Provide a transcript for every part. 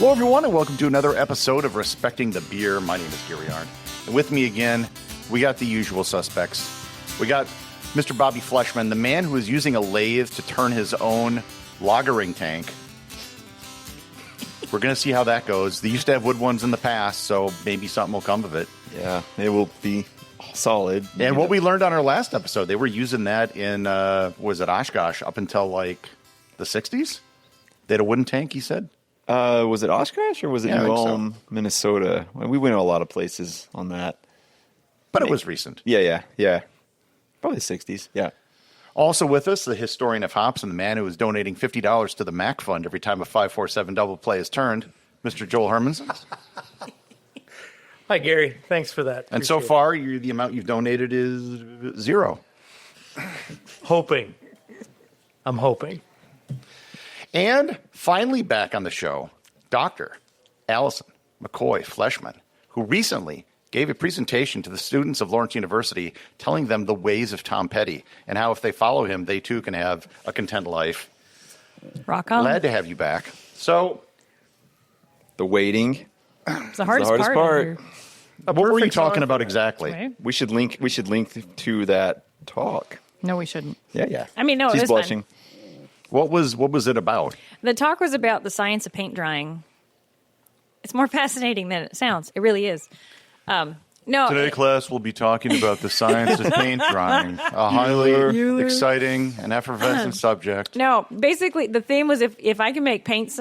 Hello, everyone, and welcome to another episode of Respecting the Beer. My name is Gary Arndt. And with me again, we got the usual suspects. We got Mr. Bobby Fleshman, the man who is using a lathe to turn his own lagering tank. We're going to see how that goes. They used to have wood ones in the past, so maybe something will come of it. Yeah, it will be solid. And what we learned on our last episode, they were using that in, was it Oshkosh, up until like the 60s? They had a wooden tank, he said? Was it Oshkosh or was it New Ulm, so. Minnesota? We went to a lot of places on that. But it was recent. Yeah. Probably the 60s, yeah. Also with us, the historian of hops and the man who is donating $50 to the MAC Fund every time a 547 double play is turned, Mr. Joel Hermansen. Hi, Gary. Thanks for that. And so far, the amount you've donated is $0. I'm hoping. And finally back on the show, Dr. Allison McCoy Fleshman, who recently gave a presentation to the students of Lawrence University telling them the ways of Tom Petty and how if they follow him, they too can have a content life. Rock on. Glad to have you back. So, The waiting. It's the hardest, part. what were you talking about exactly? Right? We should link to that talk. No, we shouldn't. Yeah. I mean, no, it She's was blushing. fun. What was it about? The talk was about the science of paint drying. It's more fascinating than it sounds. It really is. No. Today, class, we'll be talking about the science of paint drying, a highly exciting and effervescent subject. No, basically the theme was if I can make paint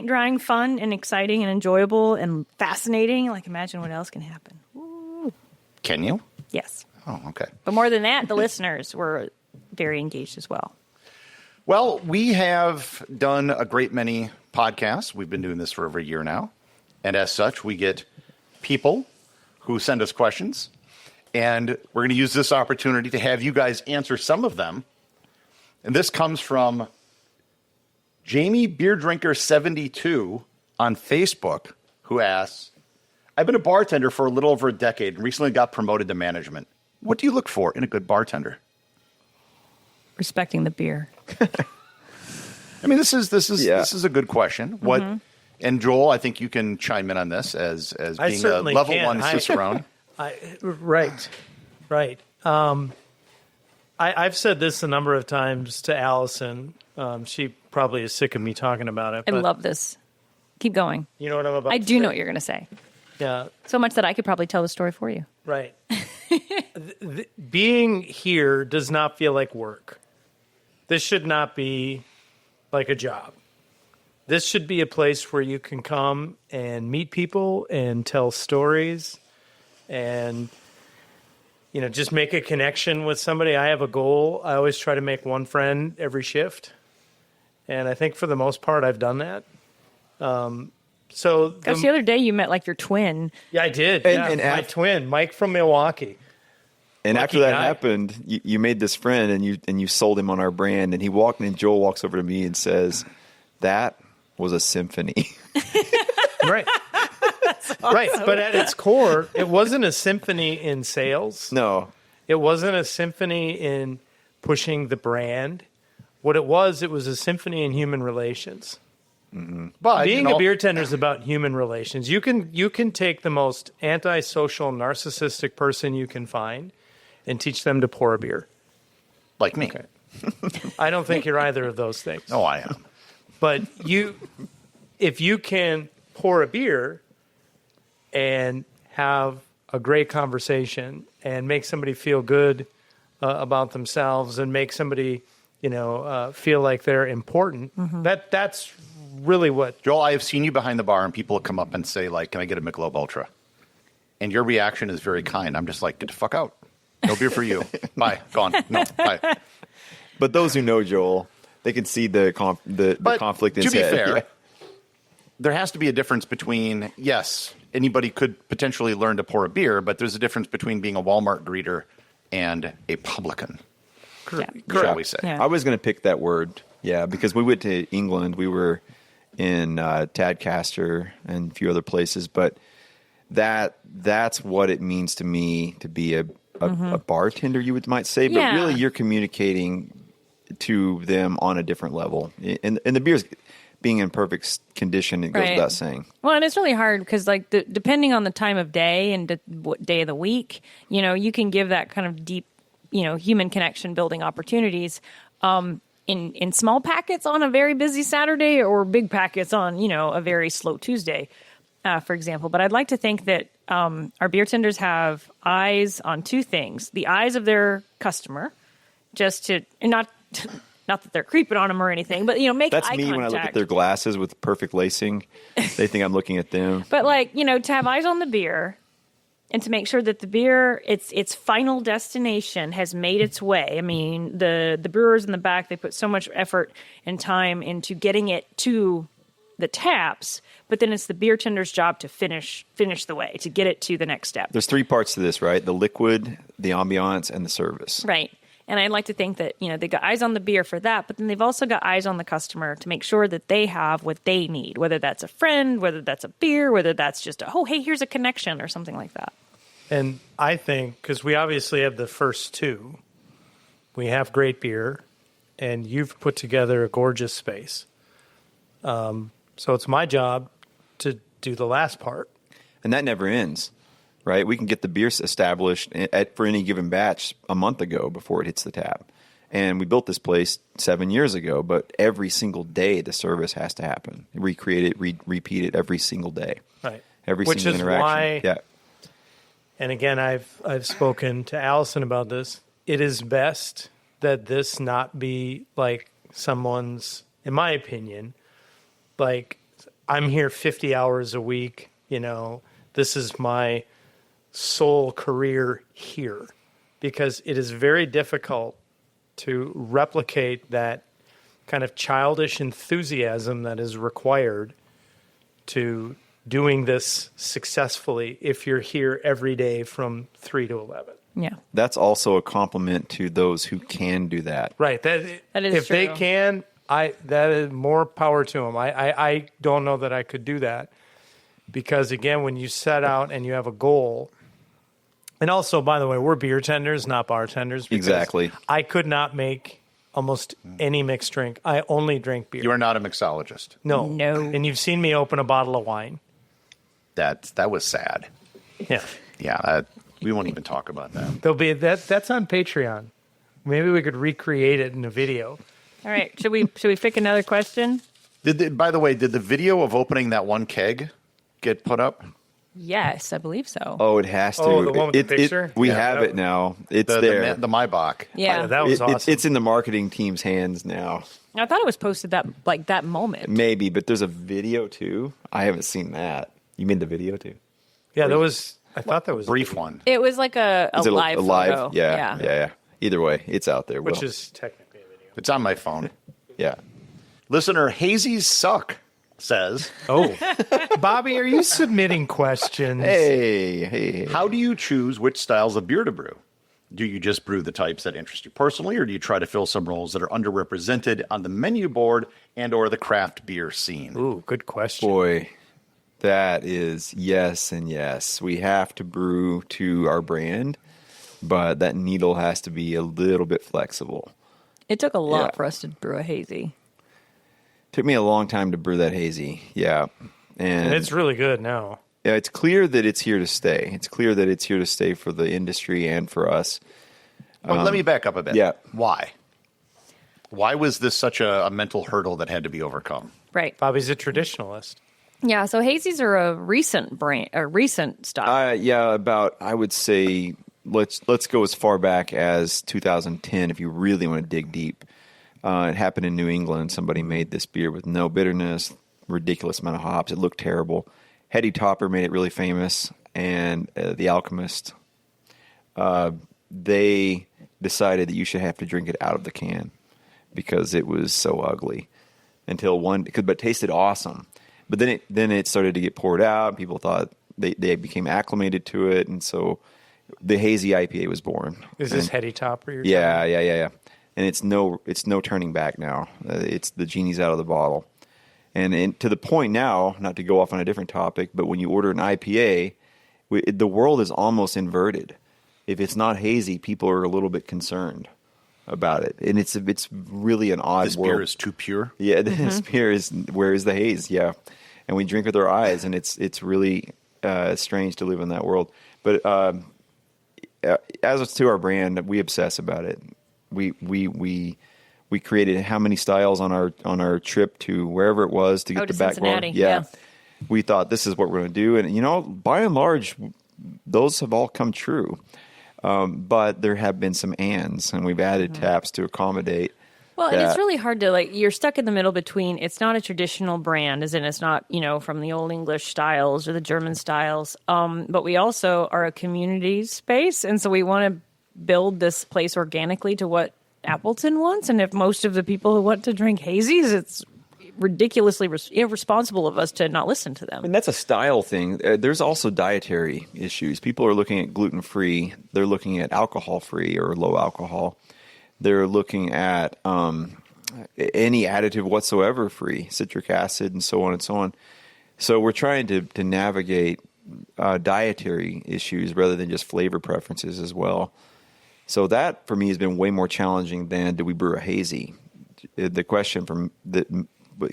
drying fun and exciting and enjoyable and fascinating, like imagine what else can happen. Woo. Can you? Yes. Oh, okay. But more than that, the listeners were very engaged as well. Well, we have done a great many podcasts. We've been doing this for over a year now. And as such, we get people who send us questions. And we're going to use this opportunity to have you guys answer some of them. And this comes from Jamie Beer Drinker 72 on Facebook, who asks, I've been a bartender for a little over a decade and recently got promoted to management. What do you look for in a good bartender? Respecting the beer. I mean, this is a good question. What? And Joel, I think you can chime in on this as being a level one cicerone. Right. I've said this a number of times to Allison. She probably is sick of me talking about it. I love this. Keep going. You know what I'm about I to do say? know what you're going to say. Yeah. So much that I could probably tell the story for you. Right. Being here does not feel like work. This should not be like a job. This should be a place where you can come and meet people and tell stories and, just make a connection with somebody. I have a goal. I always try to make one friend every shift. And I think for the most part, I've done that. The other day you met like your twin. Yeah, I did. And my twin, Mike from Milwaukee. And Lucky after that guy. happened, you made this friend and you sold him on our brand. And Joel walks over to me and says, "That was a symphony." Right. Right. But at its core, it wasn't a symphony in sales. No. It wasn't a symphony in pushing the brand. What it was a symphony in human relations. Mm-hmm. But being a beer tender is about human relations. You can take the most antisocial, narcissistic person you can find and teach them to pour a beer. Like me. Okay. I don't think you're either of those things. No, I am. But if you can pour a beer and have a great conversation and make somebody feel good about themselves and make somebody, feel like they're important, that's really what... Joel, I have seen you behind the bar and people come up and say, like, can I get a Michelob Ultra? And your reaction is very kind. I'm just like, get the fuck out. No beer for you. Bye. Gone. No, bye. But those who know Joel, they can see the conflict in his head. To be fair, Yeah. there has to be a difference between, yes, anybody could potentially learn to pour a beer, but there's a difference between being a Walmart greeter and a publican, shall we say. Yeah. I was going to pick that word, because we went to England. We were in Tadcaster and a few other places, but that's what it means to me to be a bartender, you might say, but really you're communicating to them on a different level. And the being in perfect condition, it goes Right. without saying. Well, and it's really hard because, like, depending on the time of day and what day of the week, you can give that kind of deep, human connection building opportunities in small packets on a very busy Saturday or big packets on, a very slow Tuesday, for example. But I'd like to think that our beer tenders have eyes on two things: the eyes of their customer, and not that they're creeping on them or anything, but make That's eye me contact. when I look at their glasses with perfect lacing. They think I'm looking at them. But to have eyes on the beer and to make sure that the beer, its final destination has made its way. I mean, the brewers in the back, they put so much effort and time into getting it to the taps, but then it's the beer tender's job to finish the way, to get it to the next step. There's 3 parts to this, right? The liquid, the ambiance, and the service. Right. And I'd like to think that, they've got eyes on the beer for that, but then they've also got eyes on the customer to make sure that they have what they need, whether that's a friend, whether that's a beer, whether that's just hey, here's a connection or something like that. And I think, because we obviously have the first two, we have great beer, and you've put together a gorgeous space. So it's my job to do the last part. And that never ends, right? We can get the beer established for any given batch a month ago before it hits the tap. And we built this place 7 years ago, but every single day the service has to happen. Recreate it, repeat it every single day. Right. Every Which single is interaction. why, Yeah. and again, I've spoken to Allison about this. It is best that this not be like someone's, in my opinion, like I'm here 50 hours a week, this is my sole career here, because it is very difficult to replicate that kind of childish enthusiasm that is required to doing this successfully if you're here every day from 3 to 11. Yeah. That's also a compliment to those who can do that. Right. That is if they true. can, that is more power to them. I don't know that I could do that, because again, when you set out and you have a goal, and also, by the way, we're beer tenders, not bartenders. because Exactly. I could not make almost any mixed drink. I only drink beer. You are not a mixologist. No. No. And you've seen me open a bottle of wine. That was sad. Yeah. Yeah, we won't even talk about that. There'll be that's on Patreon. Maybe we could recreate it in a video. All right. Should we pick another question? By the way, did the video of opening that one keg get put up? Yes, I believe so. Oh, it has to. Oh, the one with the picture? We Yeah, have that- it now. It's The there. the Maybach. Yeah. That was awesome. It's in the marketing team's hands now. I thought it was posted that moment. Maybe, but there's a video too. I haven't seen that. You mean the video too? Yeah, that was. I thought that was Brief one. It was like a Is it live a live? photo. Yeah. Either way, it's out there. which Will. is technically a video. It's on my phone. Yeah. Listener Hazy's Suck says, Oh, Bobby, are you submitting questions? Hey. how do you choose which styles of beer to brew? Do you just brew the types that interest you personally, or do you try to fill some roles that are underrepresented on the menu board and or the craft beer scene? Ooh, good question. Boy, that is yes and yes. We have to brew to our brand, but that needle has to be a little bit flexible. It took a lot Yeah. for us to brew a hazy. Took me a long time to brew that hazy. Yeah. And it's really good now. Yeah, it's clear that it's here to stay. It's clear that it's here to stay for the industry and for us. Well, let me back up a bit. yeah. Why? Why was this such a mental hurdle that had to be overcome? Right. Bobby's a traditionalist. Yeah, so hazies are a recent brand, a recent style. I would say let's go as far back as 2010 if you really want to dig deep. It happened in New England. Somebody made this beer with no bitterness, ridiculous amount of hops. It looked terrible. Hetty Topper made it really famous, and The Alchemist. They decided that you should have to drink it out of the can because it was so ugly. But it tasted awesome. But then it started to get poured out. People thought they became acclimated to it, and so the hazy IPA was born. Is this Hetty Topper? You're Yeah. And it's no turning back now. It's the genie's out of the bottle. And to the point now, not to go off on a different topic, but when you order an IPA, the world is almost inverted. If it's not hazy, people are a little bit concerned. about it, and it's really an odd This world. beer is too pure. Yeah, this beer is, where is the haze? Yeah, and we drink with our eyes, and it's really strange to live in that world. But as to our brand, we obsess about it. We created how many styles on our trip to wherever it was to get to the backbone. Cincinnati, yeah. We thought this is what we're going to do, and by and large, those have all come true. But there have been some ands, and we've added taps to accommodate. Well, and it's really hard to, you're stuck in the middle between, it's not a traditional brand, as in it's not, from the old English styles or the German styles. But we also are a community space. And so we want to build this place organically to what Appleton wants. And if most of the people who want to drink hazies, it's ridiculously irresponsible of us to not listen to them. And that's a style thing. There's also dietary issues. People are looking at gluten-free. They're looking at alcohol-free or low alcohol. They're looking at any additive whatsoever free, citric acid and so on and so on. So we're trying to navigate dietary issues rather than just flavor preferences as well. So that, for me, has been way more challenging than do we brew a hazy. The question that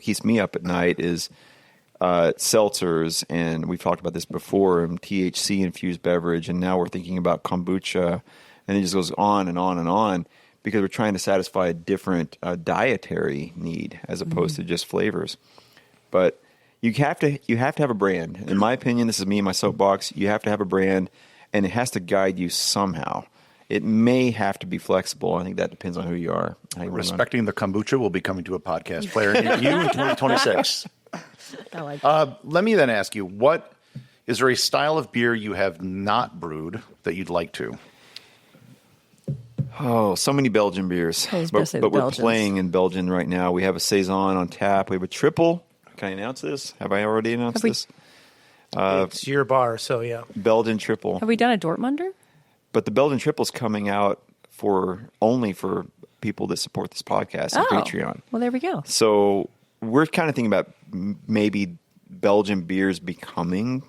keeps me up at night is seltzers, and we've talked about this before, and THC-infused beverage, and now we're thinking about kombucha, and it just goes on and on and on. Because we're trying to satisfy a different dietary need as opposed to just flavors. But you have to have a brand. In my opinion, this is me and my soapbox. You have to have a brand, and it has to guide you somehow. It may have to be flexible. I think that depends on who you are. Respecting the Kombucha will be coming to a podcast player near you in 2026. I like that. Let me then ask you, is there a style of beer you have not brewed that you'd like to? Oh, so many Belgian beers. I was gonna say the But we're Belgians. playing in Belgian right now. We have a Saison on tap. We have a triple. Can I announce this? Have I already announced this? It's your bar, so yeah. Belgian triple. Have we done a Dortmunder? But the Belgian triple's coming out only for people that support this podcast on Patreon. Well, there we go. So we're kind of thinking about maybe Belgian beers becoming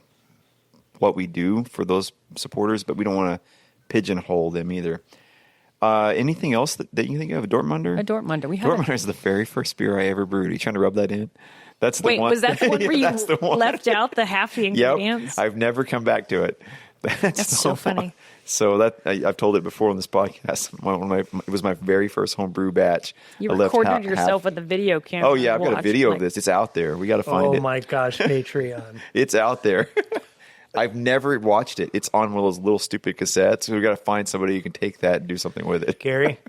what we do for those supporters, but we don't want to pigeonhole them either. Anything else that you think of? A Dortmunder? A Dortmunder. We have Dortmunder is the very first beer I ever brewed. Are you trying to rub that in? That's the Wait, one. was that the one where That's the you one. left out the half the ingredients? Yep. I've never come back to it. That's so funny. One. So I've told it before on this podcast. It was my very first homebrew batch. You I left recorded yourself with the video camera. Oh yeah, I've got a Watch, video like- of this. It's out there. We got to find it. Oh my gosh, Patreon. It's out there. I've never watched it. It's on one of those little stupid cassettes. So we got to find somebody who can take that and do something with it. Gary?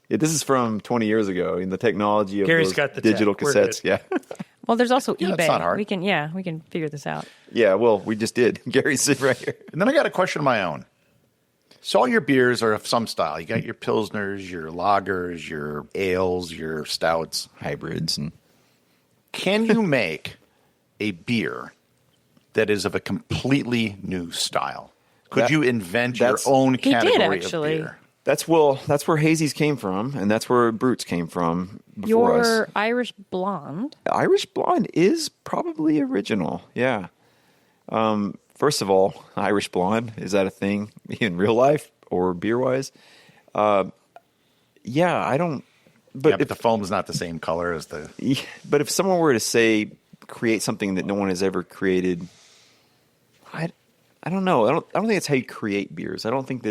This is from 20 years ago in the technology of Gary's those got the digital tech. We're cassettes. good. Yeah. Well, there's also Yeah, eBay. it's not hard. We can figure this out. Yeah, well, we just did. Gary's sitting right here. And then I got a question of my own. So all your beers are of some style. You got your Pilsners, your lagers, your ales, your stouts. Hybrids and Can you make a beer that is of a completely new style? Could you invent your own He did, category actually. of beer? that's where hazies came from, and that's where brutes came from before Your us. Irish blonde. Irish blonde is probably original. Yeah. First of all, Irish blonde, is that a thing in real life or beer wise? Yeah, I don't. But the foam is not the same color as the. But if someone were to say create something that no one has ever created, I don't know. I don't think it's how you create beers. I don't think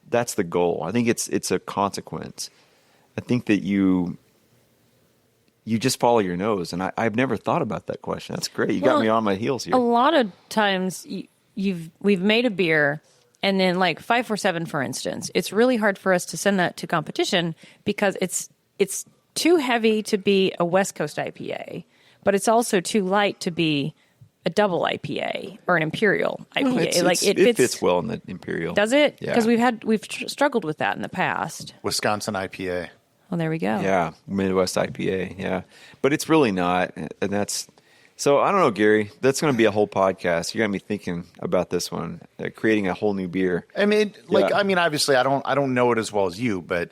that's the goal. I think it's a consequence. I think that you just follow your nose, and I've never thought about that question. That's great. You got me on my heels here. A lot of times we've made a beer, and then like 547, for instance, it's really hard for us to send that to competition because it's too heavy to be a West Coast IPA, but it's also too light to be a double IPA or an Imperial IPA. Well, it fits well in the Imperial. Does it? Yeah. Because we've struggled with that in the past. Wisconsin IPA. Well, there we go. Yeah, Midwest IPA. Yeah, but it's really not, and that's. So I don't know, Gary. That's going to be a whole podcast. You got me thinking about this one, creating a whole new beer. I mean, Yeah. obviously, I don't know it as well as you, but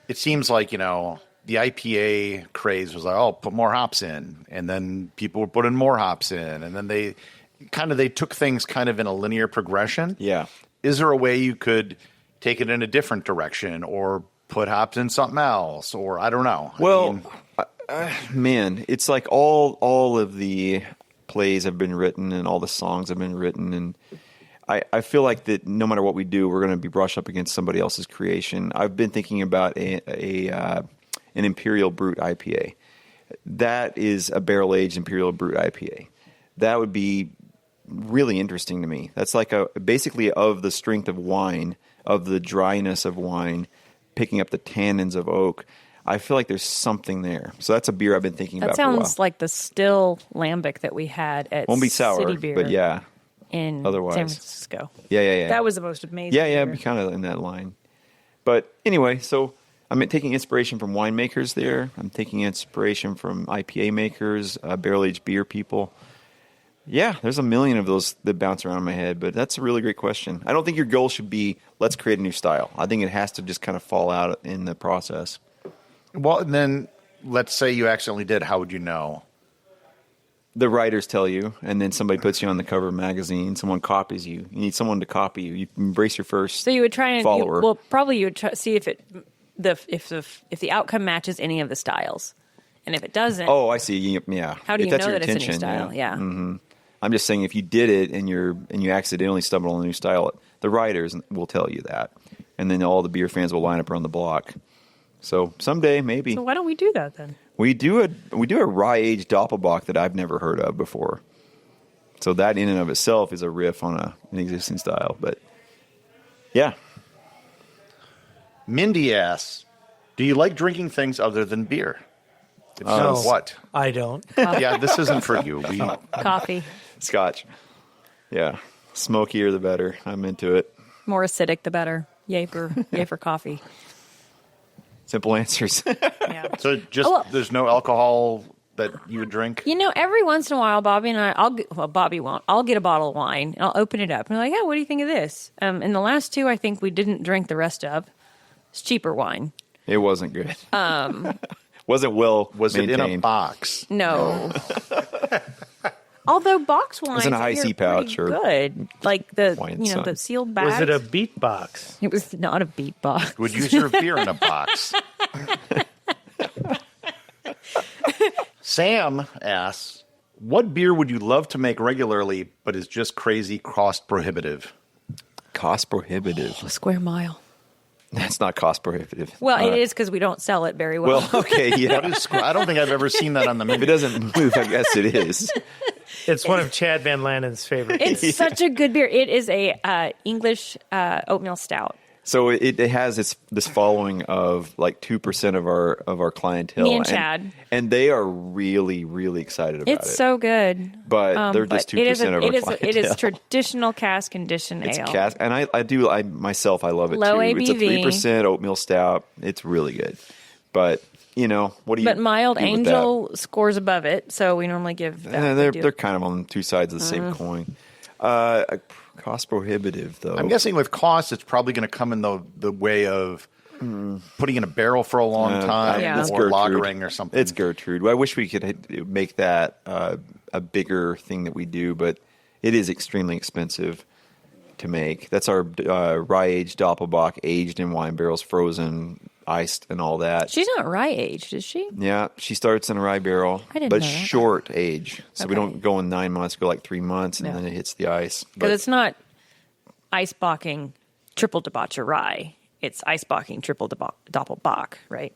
it seems like the IPA craze was like, oh, put more hops in, and then people were putting more hops in, and then they took things kind of in a linear progression. Yeah. Is there a way you could, take it in a different direction or put hops in something else, or I don't know. Well, man, it's like all of the plays have been written and all the songs have been written, and I feel like that no matter what we do, we're going to be brushed up against somebody else's creation. I've been thinking about an Imperial Brut IPA. That is a barrel-aged Imperial Brut IPA. That would be really interesting to me. That's like basically of the strength of wine, of the dryness of wine, picking up the tannins of oak. I feel like there's something there. So that's a beer I've been thinking about for a while. That sounds like the still lambic that we had at Won't be sour, City Beer but yeah. in Otherwise. San Francisco. Yeah. That was the most amazing Yeah, beer. be kind of in that line. But anyway, so I'm taking inspiration from winemakers there. I'm taking inspiration from IPA makers, barrel-aged beer people. Yeah, there's a million of those that bounce around in my head, but that's a really great question. I don't think your goal should be, let's create a new style. I think it has to just kind of fall out in the process. Well, and then let's say you accidentally did. How would you know? The writers tell you, and then somebody puts you on the cover of a magazine. Someone copies you. You need someone to copy you. You embrace your first So you would try and follower. probably you would see if the outcome matches any of the styles, and if it doesn't, Oh, I see. Yeah. how do If you that's know your that it's a new intention, style? Yeah. I'm just saying if you did it and you accidentally stumbled on a new style, the writers will tell you that, and then all the beer fans will line up around the block. So someday, maybe So why don't we do that then? we do a rye aged Doppelbock that I've never heard of before. So that in and of itself is a riff on an existing style. But yeah, Mindy asks, do you like drinking things other than beer? If No. so, what? I don't. Yeah, this isn't for you. Coffee, Scotch. Yeah, smokier the better. I'm into it. more acidic the better. Yay for coffee. Simple answers. Yeah. So just there's no alcohol that you would drink? You know, every once in a while, Bobby and I, Bobby won't. I'll get a bottle of wine and I'll open it up and be like, "Oh, what do you think of this?" And the last two, I think we didn't drink the rest of. It's cheaper wine. It wasn't good. Wasn't well Was maintained. it in a box? No. Although box wines in a high are C pouch pretty or good, like the wine the sun. sealed bags. Was it a beat box? It was not a beat box. Would you serve beer in a box? Sam asks, what beer would you love to make regularly but is just crazy cost prohibitive? Cost prohibitive. A square mile. That's not cost prohibitive. Well, it is because we don't sell it very well. Well, okay, yeah. I don't think I've ever seen that on the If it menu. doesn't move, I guess it is. It's one of Chad Van Lanen's favorites. It's such a good beer. It is a English oatmeal stout. So it has this following of like 2% of our clientele. Me and Chad. And they are really, really excited about It's it. so good. But they're just 2% of our clientele. It is traditional cask conditioned It's ale. cask, and I myself I love it Low too. ABV. It's a 3% oatmeal stout. It's really good. But what do you? But Mild do with Angel scores above it, so we normally give that. that? we do. They're kind of on two sides of the same coin. Cost prohibitive though. I'm guessing with cost, it's probably going to come in the way of putting in a barrel for a long time Yeah. It's or Gertrude. lagering or something. It's Gertrude. I wish we could make that a bigger thing that we do, but it is extremely expensive to make. That's our rye aged Doppelbock, aged in wine barrels, frozen, iced, and all that. She's not rye aged, is she? Yeah, she starts in a rye barrel, I didn't but know that. short age. So we Okay. don't go in 9 months, go like 3 months, and No. then it hits the ice. Because it's not icebocking triple debaucher rye. It's icebocking triple doppelbock, right?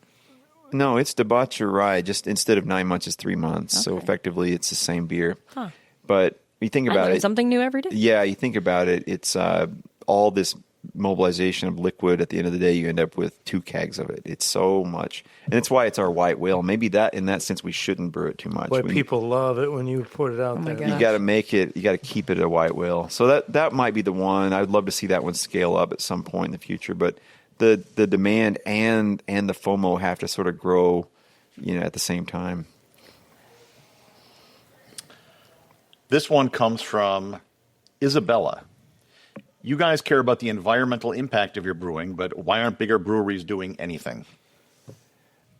No, it's debaucher rye. Just instead of 9 months, it's 3 months. So effectively, it's the same beer. Huh. But you think I about learn it. something new every day. Yeah, you think about it. It's all this mobilization of liquid. At the end of the day, you end up with 2 kegs of it. It's so much, and it's why it's our white whale. Maybe that, in that sense, we shouldn't brew it too much. Boy, We- people love it when you put it out my there. God. You got to make it. You got to keep it a white whale. So that might be the one. I'd love to see that one scale up at some point in the future. But the demand and the FOMO have to sort of grow, at the same time. This one comes from Isabella. You guys care about the environmental impact of your brewing, but why aren't bigger breweries doing anything?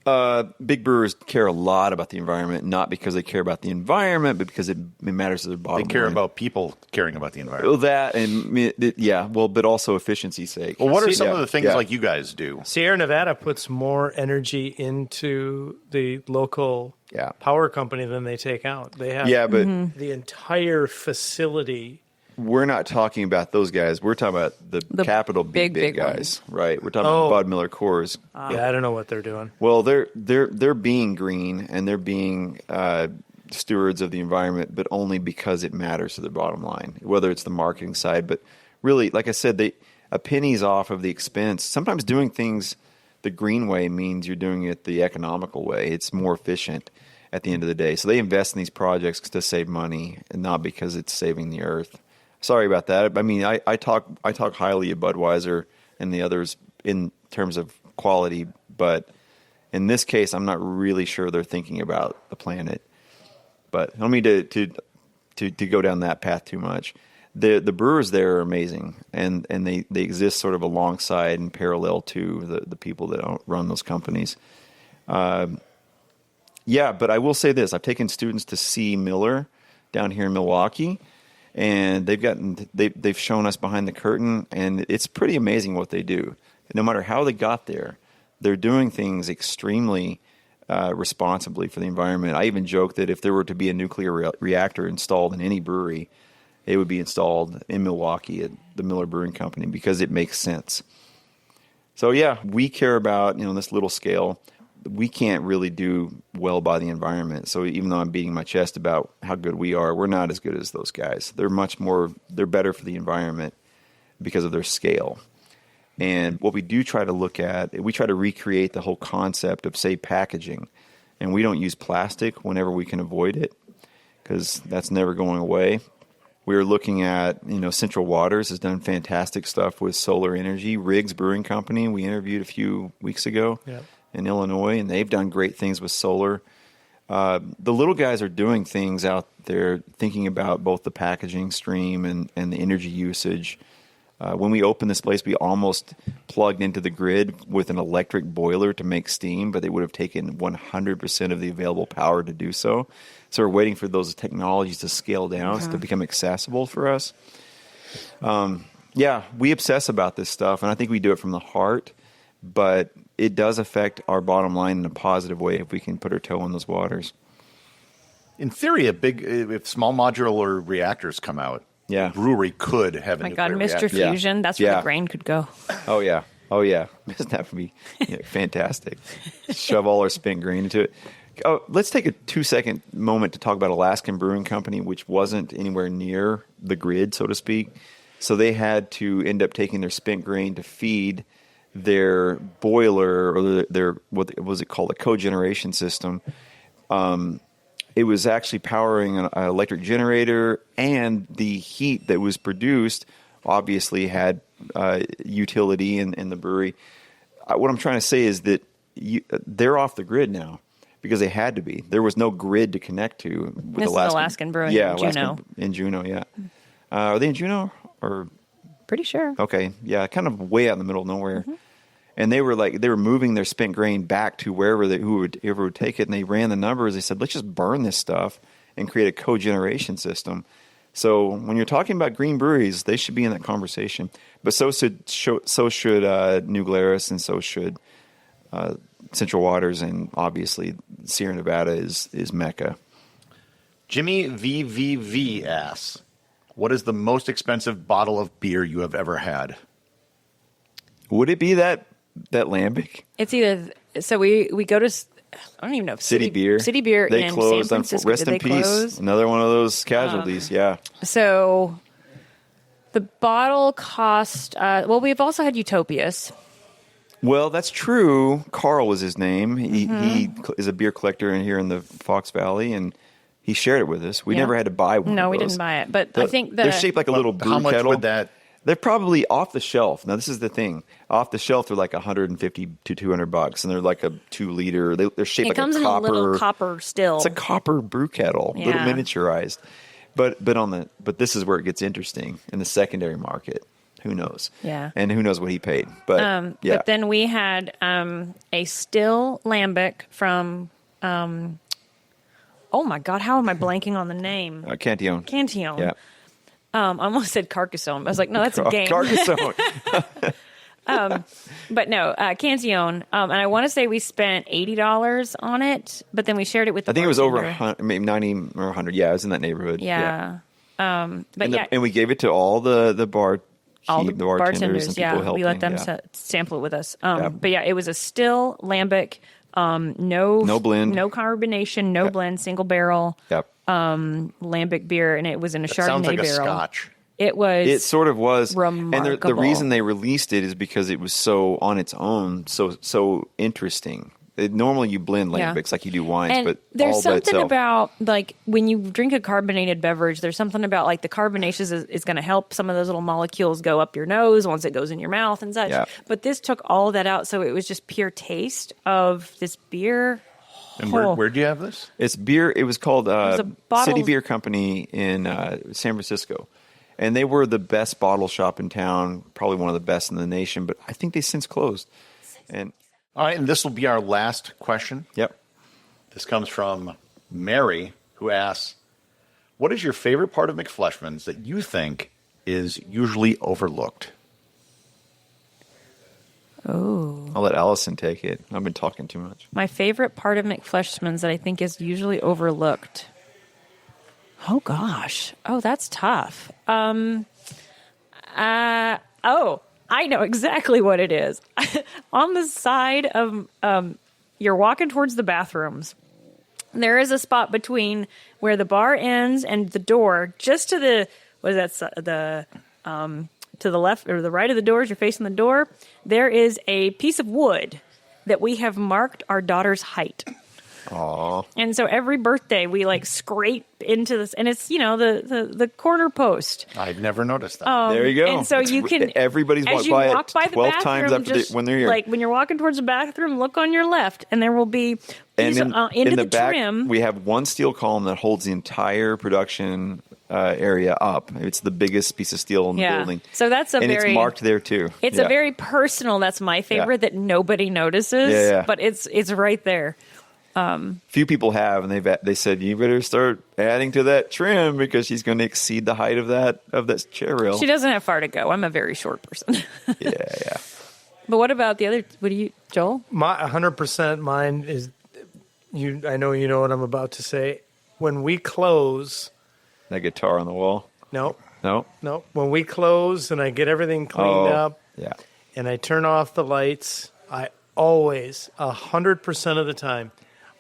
Big brewers care a lot about the environment, not because they care about the environment, but because it matters to their bottom line. They care about people caring about the environment. Well, that and but also efficiency's sake. Well, what are some of the things like you guys do? Sierra Nevada puts more energy into the local power company than they take out. They have the entire facility. We're not talking about those guys. We're talking about the capital big guys, right? We're talking about Bud Miller Coors. I don't know what they're doing. Well, they're being green and they're being stewards of the environment, but only because it matters to their bottom line. Whether it's the marketing side, but really, like I said, a penny's off of the expense. Sometimes doing things the green way means you're doing it the economical way. It's more efficient at the end of the day. So they invest in these projects to save money, and not because it's saving the earth. Sorry about that. I mean, I talk highly of Budweiser and the others in terms of quality, but in this case, I'm not really sure they're thinking about the planet. But I don't mean to go down that path too much. The brewers there are amazing, and they exist sort of alongside and parallel to the people that run those companies. But I will say this: I've taken students to see Miller down here in Milwaukee. And they've shown us behind the curtain, and it's pretty amazing what they do. No matter how they got there, they're doing things extremely responsibly for the environment. I even joke that if there were to be a nuclear reactor installed in any brewery, it would be installed in Milwaukee at the Miller Brewing Company because it makes sense. So we care about this little scale. We can't really do well by the environment. So even though I'm beating my chest about how good we are, we're not as good as those guys. They're better for the environment because of their scale. And what we do try to look at, we try to recreate the whole concept of, say, packaging. And we don't use plastic whenever we can avoid it because that's never going away. We're looking at, Central Waters has done fantastic stuff with solar energy. Riggs Brewing Company, we interviewed a few weeks ago. Yeah. In Illinois, and they've done great things with solar. The little guys are doing things out there, thinking about both the packaging stream and the energy usage. When we opened this place, we almost plugged into the grid with an electric boiler to make steam, but it would have taken 100% of the available power to do so. So we're waiting for those technologies to scale down to become accessible for us. We obsess about this stuff, and I think we do it from the heart, but it does affect our bottom line in a positive way if we can put our toe in those waters. In theory, if small modular reactors come out, a brewery could have a nuclear reactor. Mr. Fusion, that's where the grain could go. Oh, yeah. That would be fantastic. Shove all our spent grain into it. Oh, let's take a 2-second moment to talk about Alaskan Brewing Company, which wasn't anywhere near the grid, so to speak. So they had to end up taking their spent grain to feed their boiler, or their what was it called, a cogeneration system. It was actually powering an electric generator, and the heat that was produced obviously had utility in the brewery. What I'm trying to say is that they're off the grid now because they had to be. There was no grid to connect to. This is Alaskan Brewing in Juneau. In Juneau, are they in Juneau or? Pretty sure. Okay, kind of way out in the middle of nowhere. Mm-hmm. And they were moving their spent grain back to whoever would take it, and they ran the numbers. They said, let's just burn this stuff and create a cogeneration system. So when you're talking about green breweries, they should be in that conversation. But so should New Glarus, and so should Central Waters, and obviously Sierra Nevada is Mecca. Jimmy VVV asks, what is the most expensive bottle of beer you have ever had? Would it be that Lambic? It's either we go to, I don't even know, City Beer. City Beer they in closed San Francisco. Rest in peace. Close? Another one of those casualties. So the bottle cost. We've also had Utopias. Well, that's true. Carl was his name. He is a beer collector here in the Fox Valley, and he shared it with us. We never had to buy one. No, we didn't buy it. But I think they're shaped like a little brew kettle. How much would that? They're probably off the shelf. Now, this is the thing. Off the shelf, they're like $150 to $200, and they're like a 2-liter. They're shaped like a copper. It comes in a little copper still. It's a copper brew kettle, little miniaturized. But this is where it gets interesting in the secondary market. Who knows? Yeah. And who knows what he paid? But yeah. But then we had a still lambic from. Oh my God! How am I blanking on the name? Cantillon. Cantillon. Yeah. I almost said Carcassonne. I was like, no, that's a game. Carcassonne. But no, Cantillon. And I want to say we spent $80 on it, but then we shared it with the I think it was over bartender. 100, maybe 90 or 100. Yeah, it was in that neighborhood. Yeah. But And we gave it to all the bartenders bartenders, and people helping. we let them sample it with us. But yeah, it was a still lambic, no blend, no carbonation, no blend, single barrel, lambic beer, and it was in a Chardonnay Sounds like barrel. a Scotch. It was. It sort of was. Remarkable. And the reason they released it is because it was so on its own, so interesting. Normally you blend lambics like you do wines, and but there's all by something itself. about like when you drink a carbonated beverage, there's something about like the carbonation is going to help some of those little molecules go up your nose once it goes in your mouth and such. Yeah. But this took all of that out, so it was just pure taste of this beer. And where'd you have this? It's beer. It was called a bottle- City Beer Company in San Francisco. And they were the best bottle shop in town, probably one of the best in the nation, but I think they since closed. And All right, and this will be our last question. yep. This comes from Mary, who asks, what is your favorite part of McFleshman's that you think is usually overlooked? Oh. I'll let Allison take it. I've been talking too much. My favorite part of McFleshman's that I think is usually overlooked. Oh gosh. Oh, that's tough. I know exactly what it is. On the side of you're walking towards the bathrooms. There is a spot between where the bar ends and the door, just to the to the left or the right of the door as you're facing the door. There is a piece of wood that we have marked our daughter's height. Aww. And so every birthday we like scrape into this, and it's the corner post. I've never noticed that. There you go. And so you can everybody's as walked you by walk it by the 12 bathroom, times after just, when they're here. like when you're walking towards the bathroom, look on your left, and there will be And into in the back, trim. we have one steel column that holds the entire production area up. It's the biggest piece of steel in the building. So that's it's marked there too. It's a very personal. That's my favorite that nobody notices. But it's right there. Few people have, and they said you better start adding to that trim because she's going to exceed the height of that chair rail. She doesn't have far to go. I'm a very short person. yeah. But what about the other? What do you, Joel? My 100% mine is I know you know what I'm about to say. When we close, That guitar on the wall. no. No. When we close and I get everything cleaned up, Yeah. and I turn off the lights, I always 100% of the time.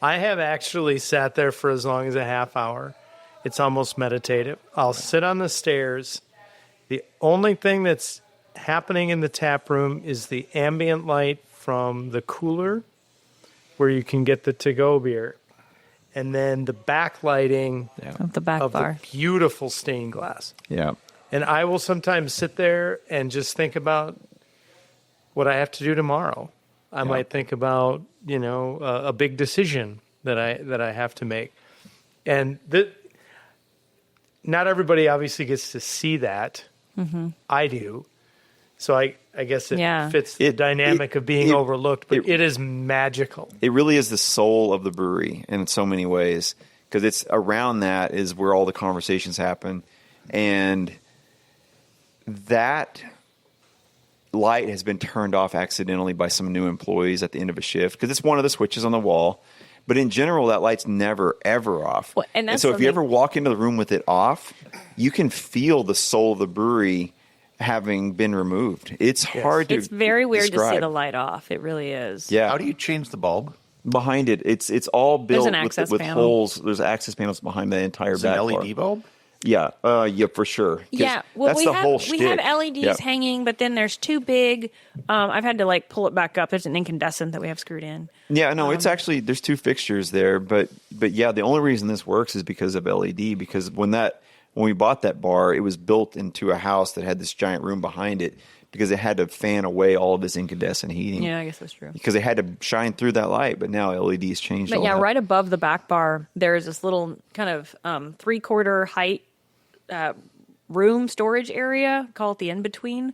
I have actually sat there for as long as a half hour. It's almost meditative. I'll sit on the stairs. The only thing that's happening in the tap room is the ambient light from the cooler where you can get the to-go beer. And then the backlighting Of the back of bar. the beautiful stained glass. Yeah. And I will sometimes sit there and just think about what I have to do tomorrow. I might think about, a big decision that I have to make. And not everybody obviously gets to see that. Mm-hmm. I do. So I guess it fits the dynamic of being overlooked, but it is magical. It really is the soul of the brewery in so many ways, because it's around that is where all the conversations happen. And that light has been turned off accidentally by some new employees at the end of a shift because it's one of the switches on the wall. But in general, that light's never, ever off. Well, and so if you ever walk into the room with it off, you can feel the soul of the brewery having been removed. It's hard to It's very weird describe. to see the light off. It really is. Yeah. How do you change the bulb? Behind it, it's all built an access with panel. holes. There's access panels behind the entire Is back it an bar. LED bulb? Yeah, for sure. 'Cause Yeah, well, that's we the have whole we have shtick. LEDs Yeah. hanging, but then there's too big. I've had to like pull it back up. There's an incandescent that we have screwed in. Yeah, no, it's actually there's two fixtures there, but yeah, the only reason this works is because of LED. Because when we bought that bar, it was built into a house that had this giant room behind it because it had to fan away all of this incandescent heating. Yeah, I guess that's true. Because it had to shine through that light, but now LEDs changed. But all yeah, that. right above the back bar, there is this little kind of 3/4 height room storage area. Call it the in between.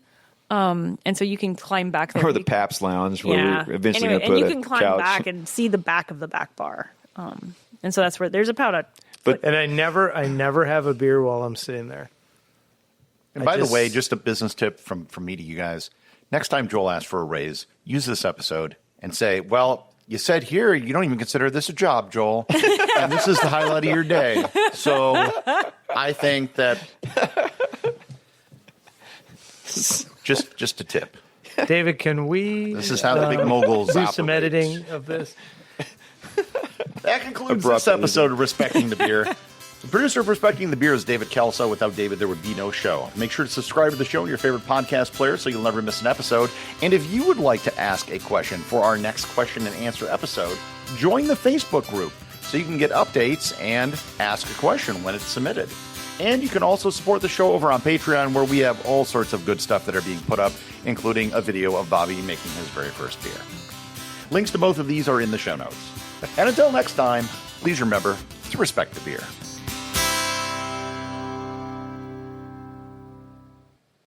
And so you can climb back there. Or the Pabst Lounge, where Yeah. we're eventually Anyway, going to and put you a can climb couch. back and see the back of the back bar. And so that's where there's about a. And I never have a beer while I'm sitting there. And by the way, just a business tip from me to you guys. Next time Joel asks for a raise, use this episode and say, well, you said here you don't even consider this a job, Joel. And this is the highlight of your day. So I think that just a tip. David, can we? This is how the big moguls do operate. some editing of this. That concludes Abrupt this episode of Respecting the Beer. The producer of Respecting the Beer is David Kelso. Without David, there would be no show. Make sure to subscribe to the show in your favorite podcast player so you'll never miss an episode. And if you would like to ask a question for our next question and answer episode, join the Facebook group so you can get updates and ask a question when it's submitted. And you can also support the show over on Patreon, where we have all sorts of good stuff that are being put up, including a video of Bobby making his very first beer. Links to both of these are in the show notes. And until next time, please remember to respect the beer.